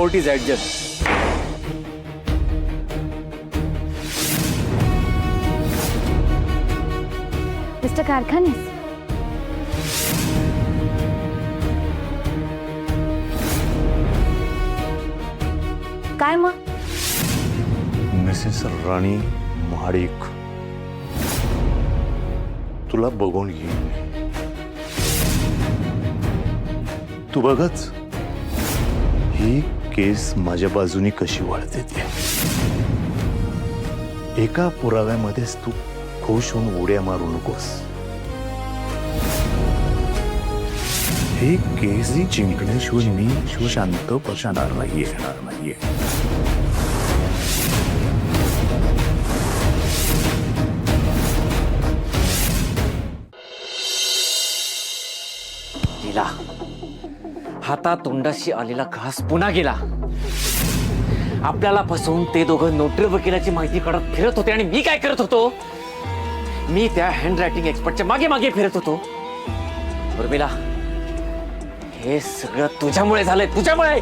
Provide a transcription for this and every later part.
Court is adjourned. Mister Karkhanis, काय मग? Mrs राणी महाडिक, तुला बघून घेईन मी. तू बघच ही केस माझ्या बाजूनी कशी वाढते ती. एका पुराव्यामध्येच तू खुश होऊन उड्या मारू नकोस. हे केस जिंकण्याशिवाय मी शांत बसणार नाहीये. गेला हातातोंडाशी आलेला घास पुन्हा गेला. आपल्याला फसवून ते दोघं नोटरी वकिलाची माहिती काढत फिरत होते आणि मी काय करत होतो? मी त्या हँडरायटिंग एक्सपर्टच्या मागे मागे फिरत होतो. उर्मिला, हे सगळं तुझ्यामुळे झालंय, तुझ्यामुळे.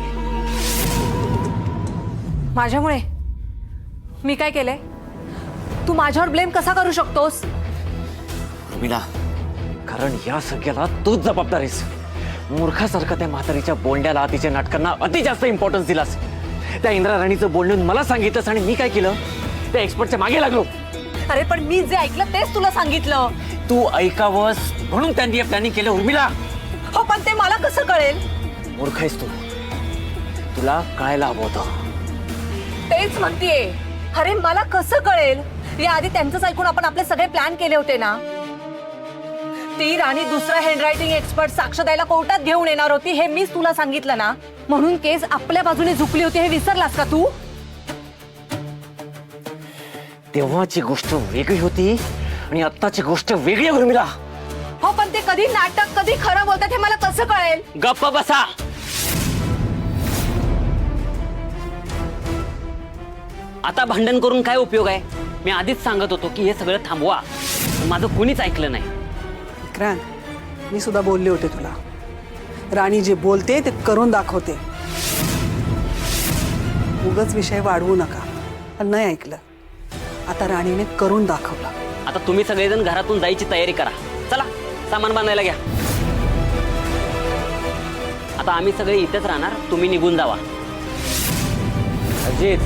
माझ्यामुळे? मी काय केलंय? तू माझ्यावर ब्लेम कसा करू शकतोस? उर्मिला, कारण या सगळ्याला तूच जबाबदार आहेस. मूर्खासारखा त्या म्हातारीच्या बोलण्याला, तिच्या नाटकांना अति जास्त इम्पॉर्टन्स दिलास. त्या इंद्रा राणीचं बोलणं मला सांगितलंस आणि मी काय केलं? त्या एक्सपर्टच्या मागे लागलो. अरे पण मी जे ऐकलं तेच तुला सांगितलं. तू ऐकावंस म्हणून त्यांनी प्लॅनिंग केलं. उर्मिला, हो पण ते मला कसं कळेल? मूर्ख आहेस तू. तुला कळायला हवं होतं. तेच म्हणतेय. अरे मला कसं कळेल? या आधी त्यांचंच ऐकून आपण आपले सगळे प्लॅन केले होते ना. ती राणी दुसरा हँडरायटिंग एक्सपर्ट साक्ष द्यायला कोर्टात घेऊन येणार होती हे मीच तुला सांगितलं ना. म्हणून केस आपल्या बाजूने झुकली होती हे विसरलास का तू? तेव्हाची गोष्ट वेगळी होती आणि आत्ताची गोष्ट वेगळी आहे. उर्मिला, हो पण ते कधी नाटक कधी खरं बोलतात हे मला कसं कळेल? गप्प बसा. आता भांडण करून काय उपयोग आहे? मी आधीच सांगत होतो की हे सगळं थांबवा. माझं कुणीच ऐकलं नाही. विक्रांत, मी सुद्धा बोलले होते तुला. राणी जे बोलते ते करून दाखवते. उगाच विषय वाढवू नका. पण नाही ऐकलं. आता राणीने करून दाखवलं. आता तुम्ही सगळेजण घरातून जायची तयारी करा. चला सामान बांधायला घ्या. आता आम्ही सगळे इथेच राहणार, तुम्ही निघून जावा. अजित,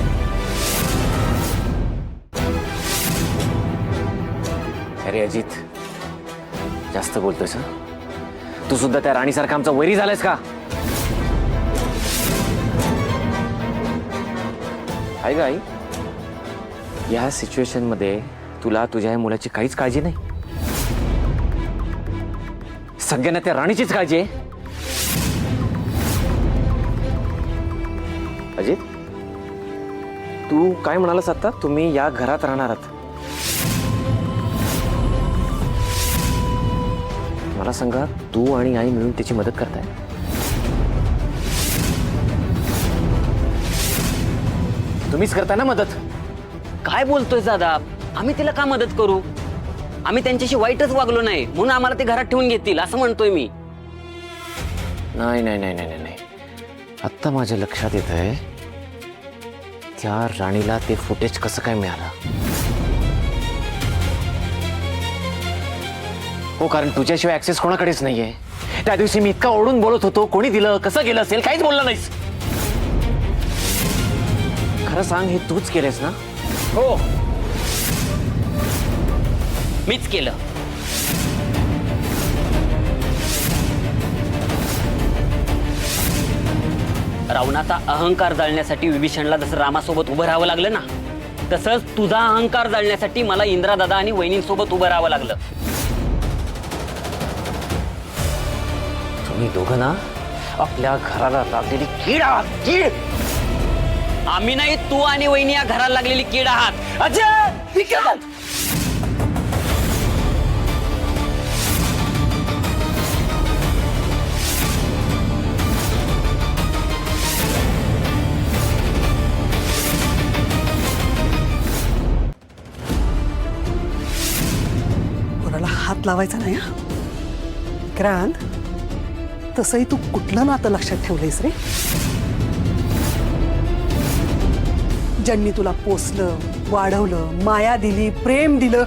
अरे अजित, जास्त बोलतोयस हं? तू सुद्धा त्या राणीसारखा आमचा वैरी झालायस का? आहे का आई? या सिच्युएशन मध्ये तुला तुझ्या या मुलाची काहीच काळजी नाही. सगळ्यांना त्या राणीचीच काळजी आहे. अजित, तू काय म्हणालास आता? तुम्ही या घरात राहणार आहात. मला सांगा, तू आणि आई मिळून त्याची मदत करताय? तुम्हीच करताय ना मदत? काय बोलतोय दादा? आम्ही तिला का मदत करू? आम्ही त्यांच्याशी वाईटच वागलो नाही म्हणून आम्हाला ते घरात ठेवून घेतील असं म्हणतोय मी. नाही नाही नाही नाही नाही, आत्ता माझ्या लक्षात येत आहे त्या राणीला ते फुटेज कसं काय मिळालं. हो, कारण तुझ्याशिवाय ऍक्सेस कोणाकडेच नाहीये. त्या दिवशी मी इतका ओरडून बोलत होतो, कोणी दिलं, कसं गेलं असेल, काहीच बोलला नाहीस. खरं सांग, हे तूच केलंस ना? हो, मीच केलं. रावणाचा अहंकार जाळण्यासाठी विभीषणला जसं रामासोबत उभं राहावं लागलं ना, तसंच तुझा अहंकार जाळण्यासाठी मला इंद्रा दादा आणि वहिनींसोबत उभं राहावं लागलं. तुम्ही दोघं ना आपल्या घराला लागलेली कीड आहात, कीड. आम्ही नाही, तू आणि वहिनी या घराला लागलेली कीड आहात. अजय, विक्रम! कोणाला हात लावायचा नाही हा. विक्रांत, तसंही तू कुठलं नातं लक्षात ठेवलंयस रे? ज्यांनी तुला पोसलं, वाढवलं, माया दिली, प्रेम दिलं,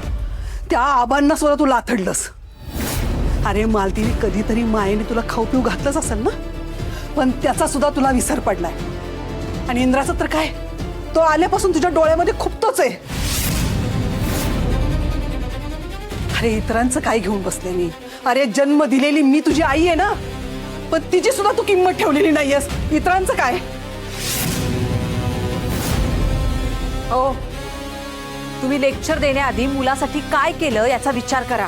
त्या आबांना सुद्धा तू लाथडलंस. अरे मालतीने कधीतरी मायेने तुला खाऊ पिऊ घातलंच असेल ना, पण त्याचा सुद्धा तुला विसर पडलाय. आणि इंद्राचं तर काय, तो आल्यापासून तुझ्या डोळ्यामध्ये खुपतोच आहे. अरे इतरांचं काय घेऊन बसले मी. अरे जन्म दिलेली मी तुझी आई आहे ना, पण तिची सुद्धा तू किंमत ठेवलेली नाहीयेस. इतरांचं काय. हो, तुम्ही लेक्चर देण्याआधी मुलासाठी काय केलं याचा विचार करा.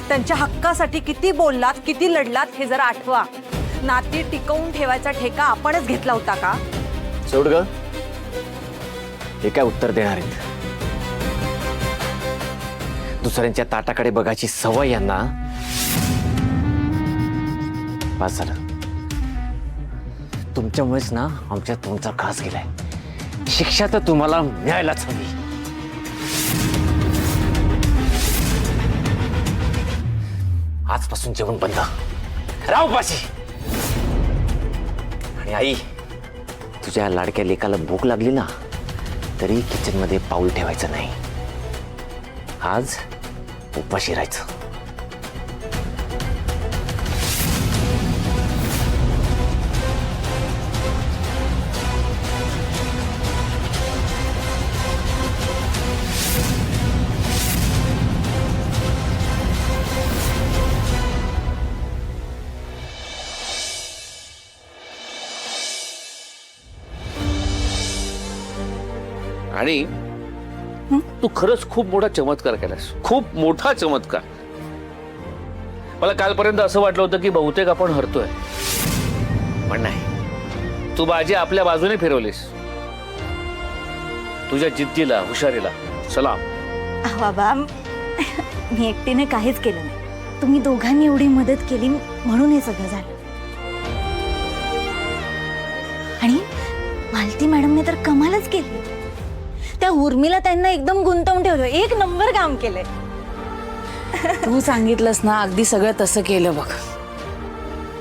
त्यांच्या हक्कासाठी किती बोललात, किती लढलात हे जरा आठवा. नाती टिकवून ठेवायचा ठेका आपणच घेतला होता का? सोड ग, हे काय उत्तर देणार आहेत. दुसऱ्यांच्या ताटाकडे बघायची सवय यांना. बस झालं. तुमच्यामुळेच ना आमच्या तुमचा घास गेलाय. शिक्षा तर तुम्हाला मिळायलाच हवी. आजपासून जेवण बंद. राव पाशी. आणि आई, तुझ्या लाडक्या लेकाला भूक लागली ना तरी किचन मध्ये पाऊल ठेवायचं नाही. आज उपाशी राहायचं. आणि तू खरंच खूप मोठा चमत्कार केलास, खूप मोठा चमत्कार. मला कालपर्यंत असं वाटलं होतं की बहुतेक आपण हरतोय, पण नाही. तू बाजी आपल्या बाजूने फिरवलीस. तुझ्या जिद्दीला, हुशारीला सलाम. बाबा, मी एकटीने काहीच केलं नाही. तुम्ही दोघांनी एवढी मदत केली म्हणून हे सगळं झालं. आणि मालती मॅडमने तर कमालच केली. त्या उर्मिला त्यांना एकदम गुंतवून ठेवलं. एक नंबर काम केलंय. तू सांगितलंस ना, अगदी सगळं तसं केलं बघ.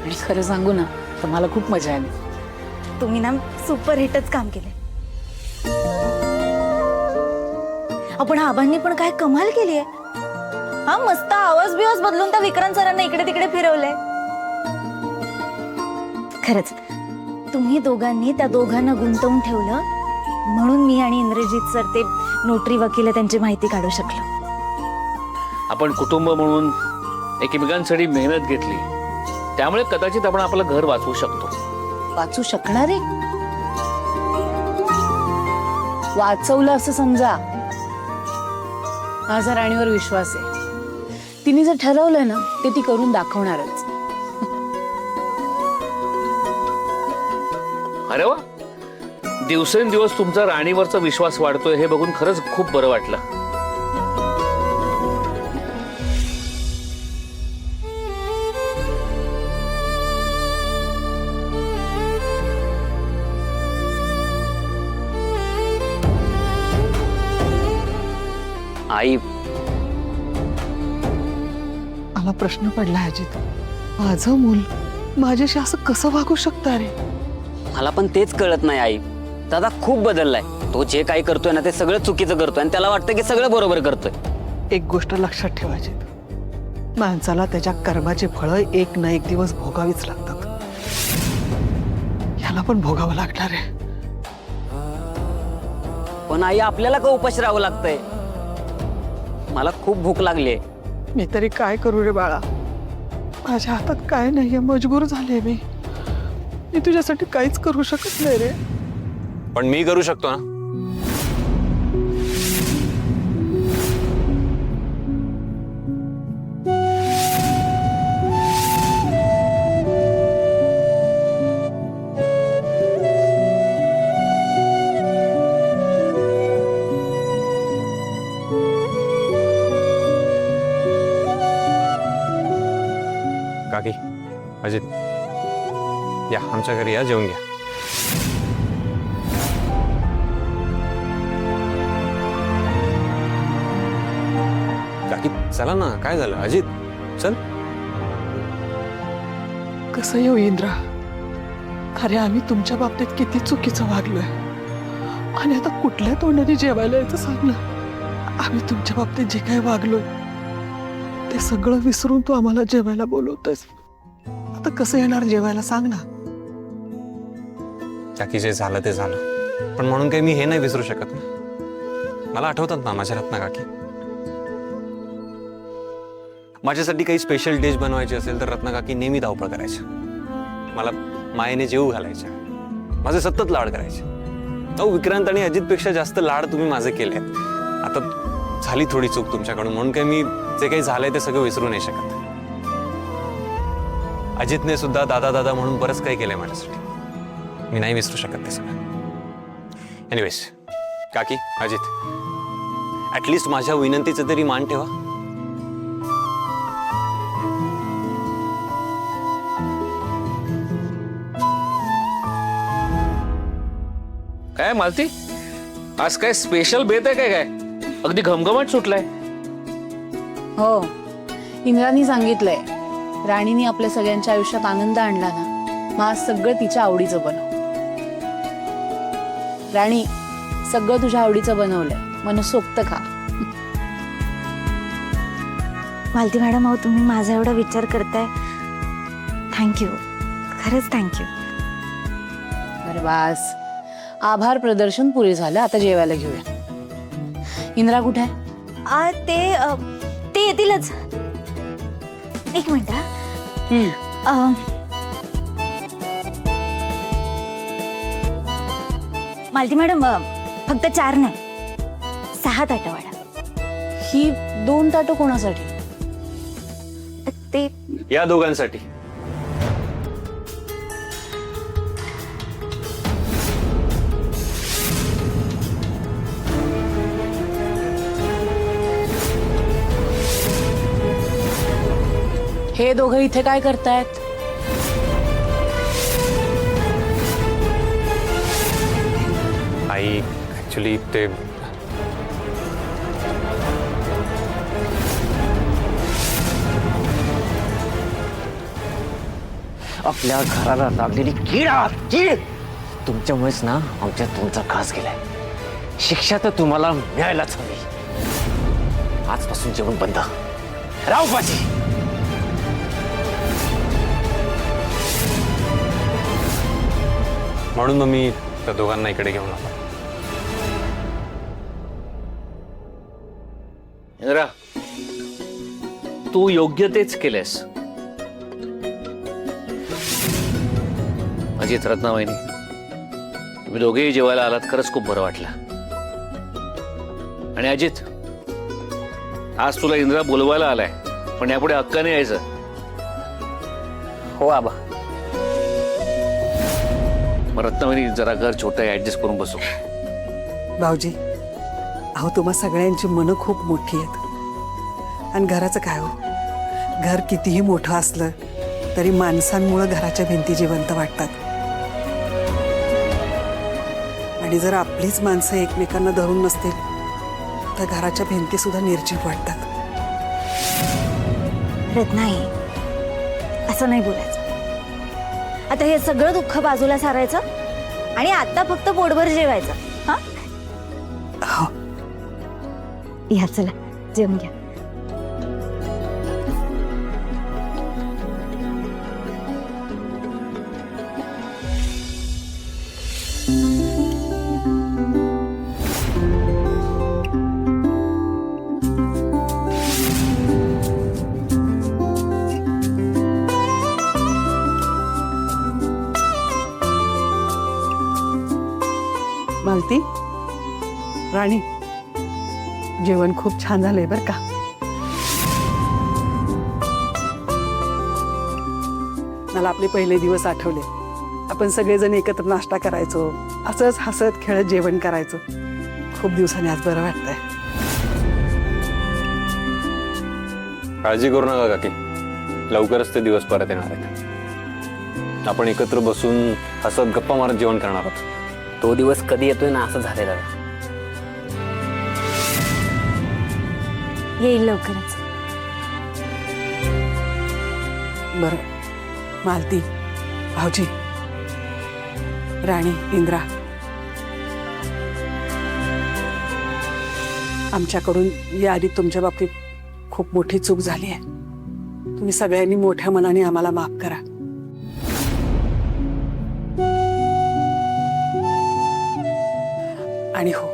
आणि खरं सांगू ना, तर मला खूप मजा आली. तुम्ही ना सुपर हिटच काम केलंय. आपण आबांनी पण काय कमाल केली आहे. हा मस्त आवाज बिवाज बदलून त्या विक्रांत सरांना इकडे तिकडे फिरवलंय. खरंच तुम्ही दोघांनी त्या दोघांना गुंतवून ठेवलं म्हणून मी आणि इंद्रजित सर ते नोटरी वकील त्यांची माहिती काढू शकलो. आपण कुटुंब म्हणून एकमेकांसाठी मेहनत घेतली, त्यामुळे कदाचित आपण आपलं घर वाचवू शकतो. वाचू शकणार आहे? वाचवलं असं समजा. माझा राणीवर विश्वास आहे. तिने जर ठरवलं ना ते ती करून दाखवणारच. अरे वा, दिवसेंदिवस तुमचा राणीवरचा विश्वास वाढतोय हे बघून खरंच खूप बरं वाटलं. आई, मला प्रश्न पडला अजित. माझं मूल माझ्याशी असं कसं वागू शकतं रे? मला पण तेच कळत नाही आई. दादा खूप बदललाय. तो जे काही करतोय ना ते सगळं चुकीचं करतोय आणि त्याला वाटतं की सगळं बरोबर करतोय. एक गोष्ट लक्षात ठेवायची, माणसाला त्याच्या कर्माची फळं एक ना एक दिवस भोगावीच लागतात. ह्याला पण भोगावं लागणार आहे. पण आई, आपल्याला का उपाशी राहावं लागतंय? मला खूप भूक लागली. मी तरी काय करू रे बाळा. माझ्या हातात काय नाहीये, मजबूर झाले मी तुझ्यासाठी काहीच करू शकत नाही रे. पण मी करू शकतो ना. काकी, अजित या आमच्या घरी या, जेवून घ्या. काकी चला ना, काय झालं? अजित चल. कसं येऊ इंद्रा? अरे आम्ही तुमच्या बाबतीत किती चुकीचं वागलोय. आणि आता कुठल्या तोंडाने जेवायला यायचं सांग ना. आम्ही तुमच्या बाबतीत जे काही वागलोय ते सगळं विसरून तू आम्हाला जेवायला बोलवतोयस. आता कसं येणार जेवायला सांग ना. काकी जे झालं ते झालं, पण म्हणून काही मी हे नाही विसरू शकत ना. मला आठवतात ना माझ्या रत्ना काकी. माझ्यासाठी काही स्पेशल डिश बनवायची असेल तर रत्ना काकी नेहमी धावपळ करायच्या. मला मायेने जेवू घालायच्या, माझे सतत लाड करायचे. अहो विक्रांत आणि अजितपेक्षा जास्त लाड तुम्ही माझे केले. आता झाली थोडी चूक तुमच्याकडून, म्हणून काही मी जे काही झालंय ते सगळं विसरू नाही शकत. अजितने सुद्धा दादा दादा म्हणून बरंच काही केलंय माझ्यासाठी. मी नाही विसरू शकत ते सगळं. एनिवेज काकी अजित, ऍटलिस्ट माझ्या विनंतीचं तरी मान ठेवा. काय मालती, आज काय स्पेशल बेत आहे काय? अगदी घमघमाट सुटलाय. हो, इंद्रानी सांगितलंय राणीने आपल्या सगळ्यांच्या आयुष्यात आनंद आणला ना, मग आज सगळं तिच्या आवडीचं बनव. राणी, सगळं तुझ्या आवडीचं बनवलंय, मनसोक्त खा. मालती मॅडम, अहो तुम्ही माझा एवढा विचार करताय, थँक्यू, खरंच थँक्यू. बरं बास, आभार प्रदर्शन पुरे झालं, आता जेवायला घेऊया. इंद्रा कुठे आहे? ते येतीलच. एक मिनिट हा. मालती मॅडम, फक्त 4 नाही 6 ताटं वाढा. ही 2 ताटं कोणासाठी? ते या दोघांसाठी. हे दोघं इथे काय करतायत? आई ऍक्च्युली ते आपल्या घराला लागलेली कीड तुमच्यामुळेच ना आमच्या तुमचा घास गेलाय. शिक्षा तर तुम्हाला मिळायलाच हवी. आजपासून जेवण बंद. राव पाजी. म्हणून मग मी त्या दोघांना इकडे घेऊन आलो. इंद्रा, तू योग्य तेच केलंस. अजित, रत्नाबाईनी, तुम्ही दोघेही जेवायला आलात, खरंच खूप बरं वाटलं. आणि अजित, आज तुला इंद्रा बोलवायला आलाय, पण यापुढे हक्काने यायचं. हो आबा. मग रत्नाबाईनी, जरा घर छोटं आहे, ऍडजस्ट करून बसू. भाऊजी, अहो तुम्हा सगळ्यांची मनं खूप मोठी आहेत. आणि घराचं काय हो, घर कितीही मोठं असलं तरी माणसांमुळं घराच्या भिंती जिवंत वाटतात. आणि जर आपलीच माणसं एकमेकांना धरून नसतील तर घराच्या भिंती सुद्धा निर्जीव वाटतात. रत्नाई, असं नाही बोलायचं. आता हे सगळं दुःख बाजूला सारायचं आणि आता फक्त पोटभर जेवायचं. हा, हो. या चला जेवून घ्या. मालती, राणी, जेवण खूप छान झालंय बरं का. मला आपले पहिले दिवस आठवले. आपण सगळेजण एकत्र नाश्ता करायचो, असंच हसत खेळत जेवण करायचो. खूप दिवसांनी आज बरं वाटतंय. काळजी करू नका काकी, लवकरच ते दिवस परत येणार आहेत. आपण एकत्र बसून हसत गप्पा मारत जेवण करणार आहोत. तो दिवस कधी येतोय ना असं झालेलं आहे. येईल लवकरच. बरं मालती, भाऊजी, राणी, इंद्रा, आमच्याकडून याआधी तुमच्या बाबतीत खूप मोठी चूक झाली आहे. तुम्ही सगळ्यांनी मोठ्या मनाने आम्हाला माफ करा. आणि हो,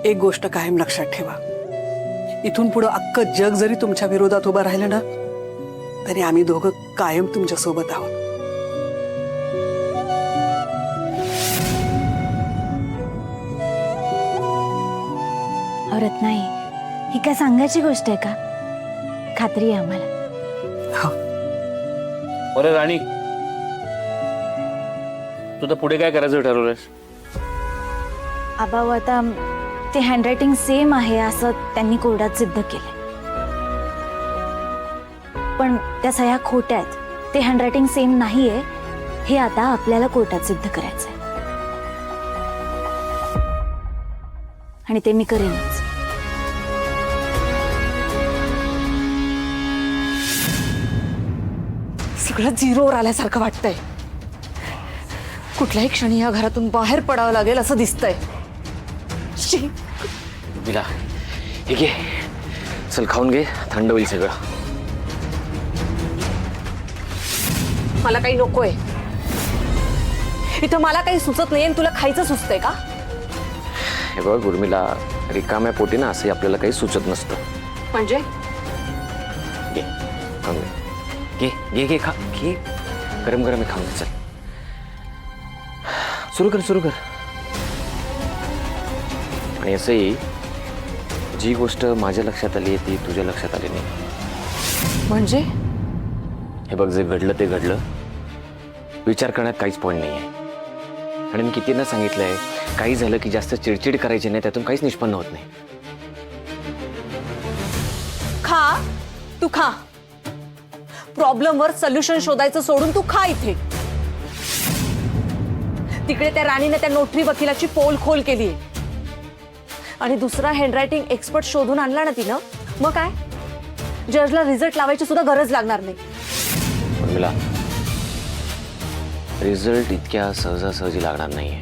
एक गोष्ट कायम लक्षात ठेवा, इथून पुढं अख्खं जग जरी तुमच्या विरोधात उभं राहिलं ना, तरी आम्ही दोघं कायम तुमच्या सोबत आहोत. औरत नाही, ही काय सांगायची गोष्ट आहे का? खात्री आहे आम्हाला. बरं राणी, तुझं पुढे काय करायचं ठरवलंयस? आबाव आता ते हँडरायटिंग सेम आहे असं त्यांनी कोर्टात सिद्ध केलंय. पण त्या सह्या खोट्या आहेत. ते हँडरायटिंग सेम नाहीये हे आता आपल्याला कोर्टात सिद्ध करायचंय. आणि ते मी करेनच. सगळं झिरोवर आल्यासारखं वाटतंय. कुठल्याही क्षणी या घरातून बाहेर पडावं लागेल असं दिसतंय. शी. उर्मिला, हे घे, चल खाऊन घे, थंड होईल सगळं. मला काही नकोय इथं. मला काही सुचत नाही आणि तुला खायचं सुचतंय का? हे बघ उर्मिला, रिकाम्या पोटी ना असं आपल्याला काही सुचत नसतं. म्हणजे घे, खाऊन घे. घे घे घे, खा घे. गरम गरम खाऊन घे. चल सुरू कर, सुरू कर. आणि असंही जी गोष्ट माझ्या लक्षात आली ती तुझ्या लक्षात आली नाही. म्हणजे हे बघ, जे घडलं ते घडलं. विचार करण्यात काहीच पॉईंट नाही आहे. आणि मी कितींदा सांगितलंय, काही झालं की जास्त चिडचिड करायची नाही, त्यातून काहीच निष्पन्न होत नाही. खा, तू खा. प्रॉब्लेमवर सोल्युशन शोधायचं सोडून तू खा इथे. तिकडे त्या राणीने त्या नोटरी वकिलाची पोल खोल केली आणि दुसरा हँडरायटिंग एक्सपर्ट शोधून आणला ना तिनं. मग काय, जजला रिझल्ट लावायची सुद्धा गरज लागणार नाही. उर्मिला, रिझल्ट इतक्या सहजासहजी लागणार नाहीये.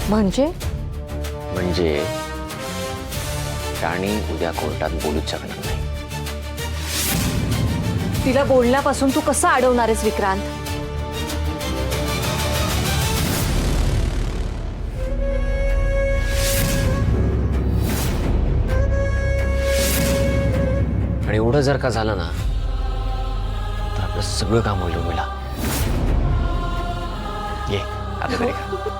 म्हणजे राणी उद्या कोर्टात बोलूच शकणार नाही. तिला बोलण्यापासून तू कसं अडवणार आहेस विक्रांत? आणि एवढं जर का झालं ना, तर आपलं सगळं काम होईल उर्मिला. ये आता तरी खा.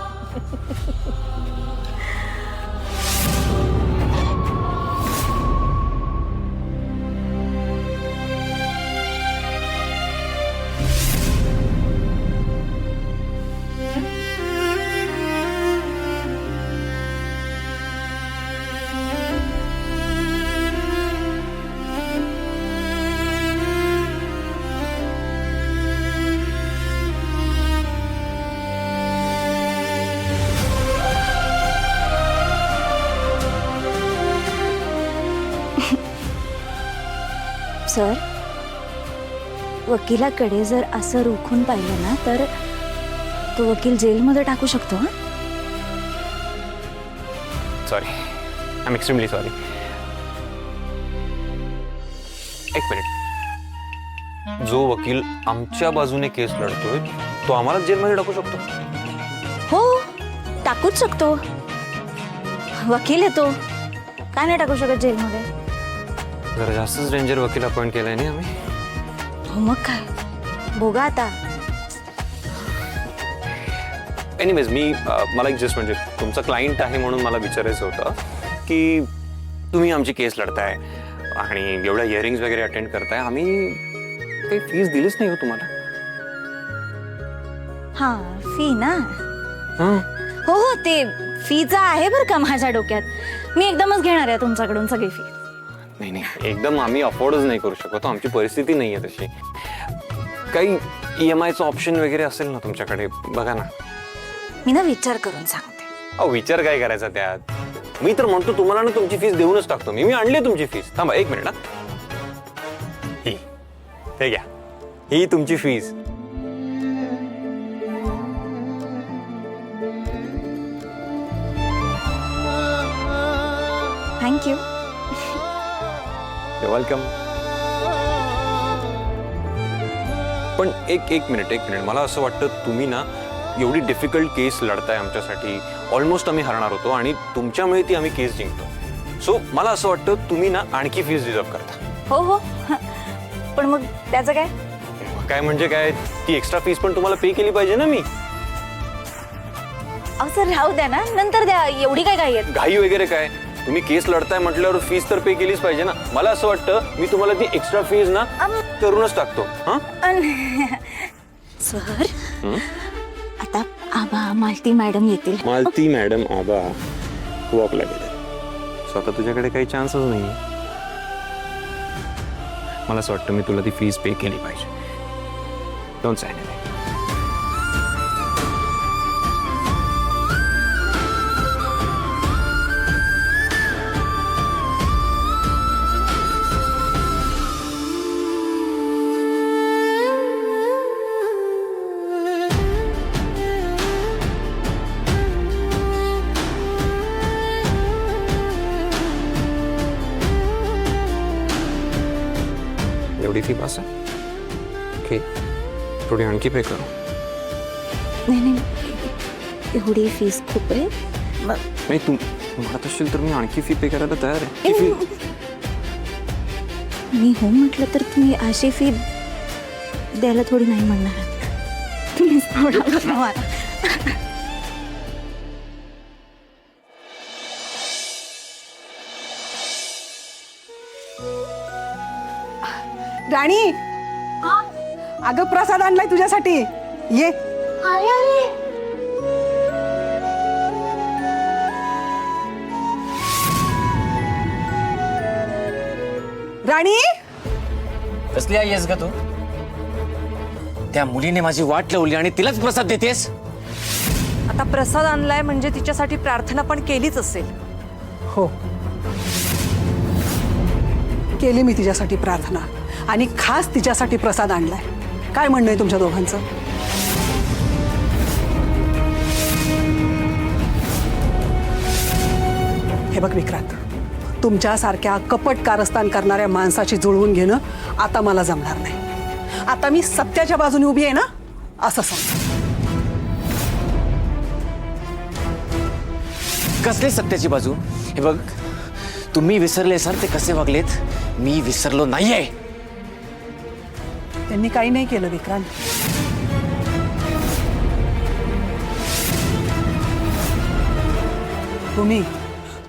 सर, वकिलाकडे जर असं रोखून पाहिलं ना, तर तो वकील जेलमध्ये टाकू शकतो. हा, sorry, I am extremely sorry. एक मिनिट, जो वकील आमच्या बाजूने केस लढतोय तो आम्हाला जेलमध्ये टाकू शकतो? हो, टाकूच शकतो. वकील येतो, काय नाही टाकू शकत जेलमध्ये? जरा जास्तच डेंजर वकील अपॉइंट केलाय नाही आम्ही. हो मग काय, बघा आता. एनिवेज, मला एक जस्ट म्हणजे तुमचा क्लायंट आहे म्हणून मला विचारायचं होतं की तुम्ही आमची केस लढताय आणि एवढ्या हिअरिंग्स वगैरे अटेंड करताय, आम्ही काही फीस दिलीच नाही हो तुम्हाला. हा, फी ना? हां, हो हो, ते फीचा आहे बरं का माझ्या डोक्यात. मी एकदमच घेणार आहे तुमच्याकडून सगळी फी. नाही नाही, एकदम आम्ही अफोर्डच नाही करू शकतो, आमची परिस्थिती नाही आहे तशी. काही EMIचं ऑप्शन वगैरे असेल ना तुमच्याकडे, बघा ना. मी ना विचार करून सांगते. अहो, विचार काय करायचा त्यात? मी तर म्हणतो तुम्हाला ना तुमची फीस देऊनच टाकतो मी आणली तुमची फीस. थांबा एक मिनिट ना. ही हे घ्या, ही तुमची फीस. थँक्यू. वेलकम. पण एक मिनिट मला असं वाटतं तुम्ही ना एवढी डिफिकल्ट केस लढताय आमच्यासाठी. ऑलमोस्ट आम्ही हरणार होतो आणि तुमच्यामुळे ती आम्ही केस जिंकतो. सो मला असं वाटतं तुम्ही ना आणखी फीस डिझर्व करता. हो. पण मग त्याचं काय? काय म्हणजे काय, ती एक्स्ट्रा फीस पण तुम्हाला पे केली पाहिजे ना मी. अहो सर राहू द्या ना, नंतर द्या. एवढी काय घाई आहे? घाई वगैरे काय, तुम्ही केस लढताय म्हटल्यावर फीस तर पे केलीच पाहिजे ना. मला असं वाटतं मी तुम्हाला ती एक्स्ट्रा फीस ना करूनच टाकतो. हा सर आता आबा मालती मॅडम येतील. मालती मॅडम आबा वॉकला गेले. सो आता तुझ्याकडे काही चान्सच नाही. मला असं वाटतं मी तुला ती फीस पे केली पाहिजे. Don't say anything. एवढी फी पास आहे. ओके, थोडी आणखी पे करू. नाही एवढी फीस खूप आहे. नाही तू म्हणत असशील तर मी आणखी फी पे करायला तयार आहे. ती fee- मी हो म्हटलं तर तुम्ही अशी फी द्यायला थोडी नाही म्हणणार आहात. तुम्ही सोडा मला. राणी, अगं प्रसाद आणलाय तुझ्यासाठी. ये. राणी, कसली आई आहेस का तू? त्या मुलीने माझी वाट लावली आणि तिलाच प्रसाद देतेस. आता प्रसाद आणलाय म्हणजे तिच्यासाठी प्रार्थना पण केलीच असेल. हो केली मी तिच्यासाठी प्रार्थना आणि खास तिच्यासाठी प्रसाद आणलाय. काय म्हणणं आहे तुमच्या दोघांचं? हे बघ विक्रांत, तुमच्यासारख्या कपट कारस्थान करणाऱ्या माणसाची जुळवून घेणं आता मला जमणार नाही. आता मी सत्याच्या बाजूने उभी आहे ना, असं समज. कसले सत्याची बाजू? हे बघ, तुम्ही विसरले सर ते कसे वागलेत. मी विसरलो नाहीये. त्यांनी काही नाही केलं विक्रांत.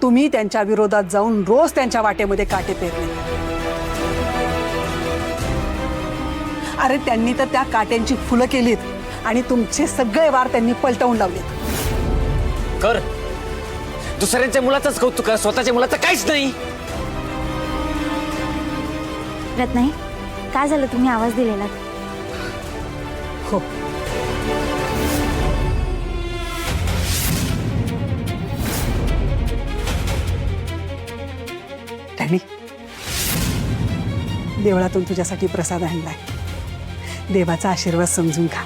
तुम्ही त्यांच्या विरोधात जाऊन रोज त्यांच्या वाटेमध्ये काटे पेरले. अरे त्यांनी तर त्या काट्यांची फुलं केलीत आणि तुमचे सगळे वार त्यांनी पलटवून लावलेत. कर, दुसऱ्यांच्या मुलाचंच कौतुक कर, स्वतःच्या मुलाचं काहीच नाही. रत्नाई, काय झालं? तुम्ही आवाज दिलेला. हो राणी, देवळातून तुझ्यासाठी प्रसाद आणलाय. देवाचा आशीर्वाद समजून खा.